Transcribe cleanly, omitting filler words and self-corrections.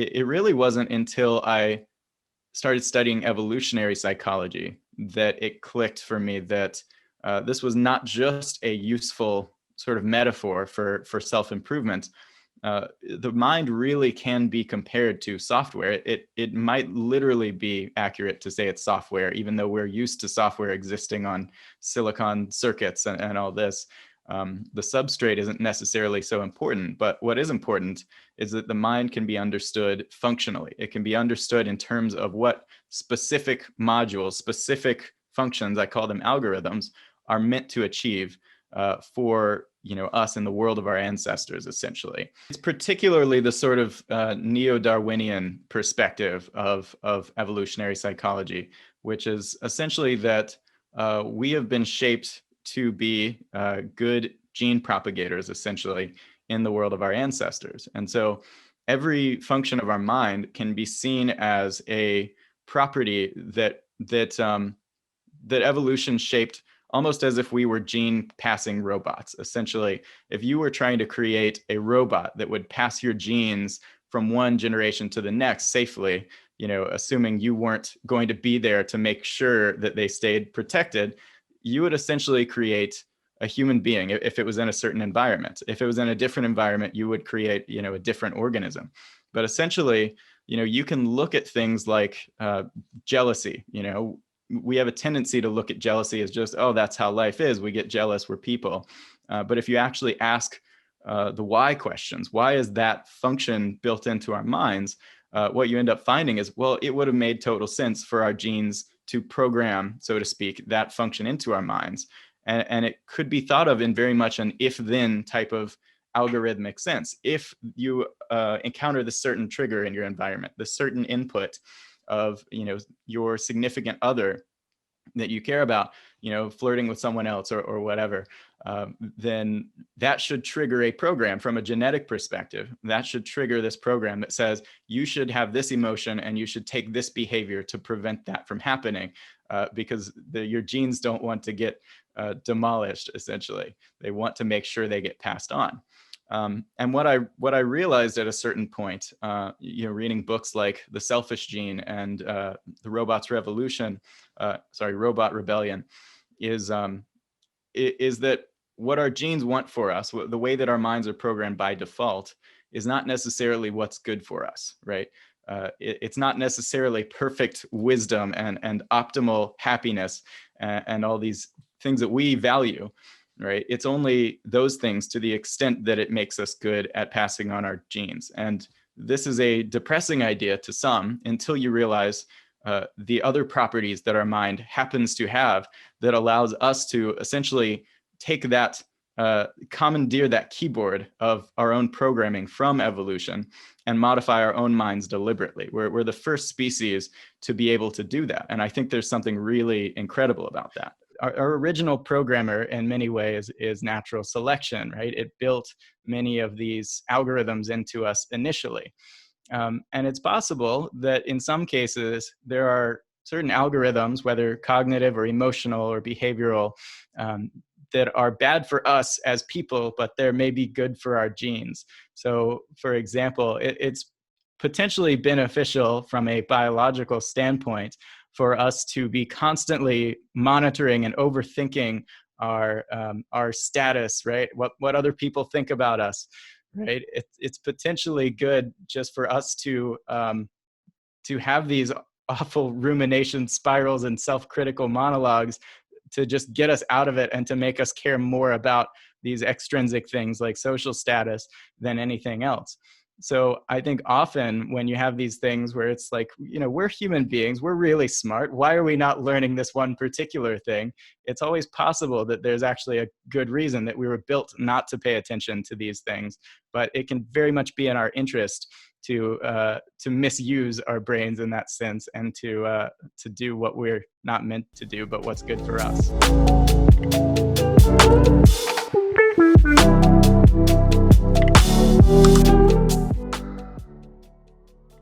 it really wasn't until I started studying evolutionary psychology that it clicked for me that this was not just a useful sort of metaphor for self-improvement. The mind really can be compared to software. It might literally be accurate to say it's software, even though we're used to software existing on silicon circuits and all this. The substrate isn't necessarily so important, but what is important is that the mind can be understood functionally. It can be understood in terms of what specific modules, specific functions, I call them algorithms, are meant to achieve for us in the world of our ancestors, essentially. It's particularly the sort of neo-Darwinian perspective of evolutionary psychology, which is essentially that we have been shaped to be good gene propagators, essentially, in the world of our ancestors. And so every function of our mind can be seen as a property that evolution shaped almost as if we were gene passing robots. Essentially, if you were trying to create a robot that would pass your genes from one generation to the next safely, assuming you weren't going to be there to make sure that they stayed protected, you would essentially create a human being if it was in a certain environment. If it was in a different environment, you would create, a different organism. But essentially, you can look at things like jealousy. We have a tendency to look at jealousy as just, oh, that's how life is. We get jealous, we're people. But if you actually ask the why questions, why is that function built into our minds? What you end up finding is, well, it would have made total sense for our genes to program, so to speak, that function into our minds. And it could be thought of in very much an if-then type of algorithmic sense. If you encounter this certain trigger in your environment, the certain input of your significant other that you care about, flirting with someone else or whatever, then that should trigger a program from a genetic perspective. That should trigger this program that says you should have this emotion and you should take this behavior to prevent that from happening, because your genes don't want to get demolished, essentially. They want to make sure they get passed on. And what I realized at a certain point, reading books like The Selfish Gene and The Robot Rebellion, is that what our genes want for us, the way that our minds are programmed by default, is not necessarily what's good for us, right? It's not necessarily perfect wisdom and optimal happiness and all these things that we value. Right? It's only those things to the extent that it makes us good at passing on our genes. And this is a depressing idea to some until you realize the other properties that our mind happens to have that allows us to essentially take that, commandeer that keyboard of our own programming from evolution and modify our own minds deliberately. We're the first species to be able to do that. And I think there's something really incredible about that. Our original programmer in many ways is natural selection, right? It built many of these algorithms into us initially. And it's possible that in some cases, there are certain algorithms, whether cognitive or emotional or behavioral, that are bad for us as people, but they're maybe good for our genes. So for example, it's potentially beneficial from a biological standpoint for us to be constantly monitoring and overthinking our status, right? What other people think about us, right? It's potentially good just for us to have these awful rumination spirals and self-critical monologues to just get us out of it and to make us care more about these extrinsic things like social status than anything else. So I think often when you have these things where it's like, we're human beings, we're really smart. Why are we not learning this one particular thing? It's always possible that there's actually a good reason that we were built not to pay attention to these things, but it can very much be in our interest to misuse our brains in that sense and to do what we're not meant to do, but what's good for us.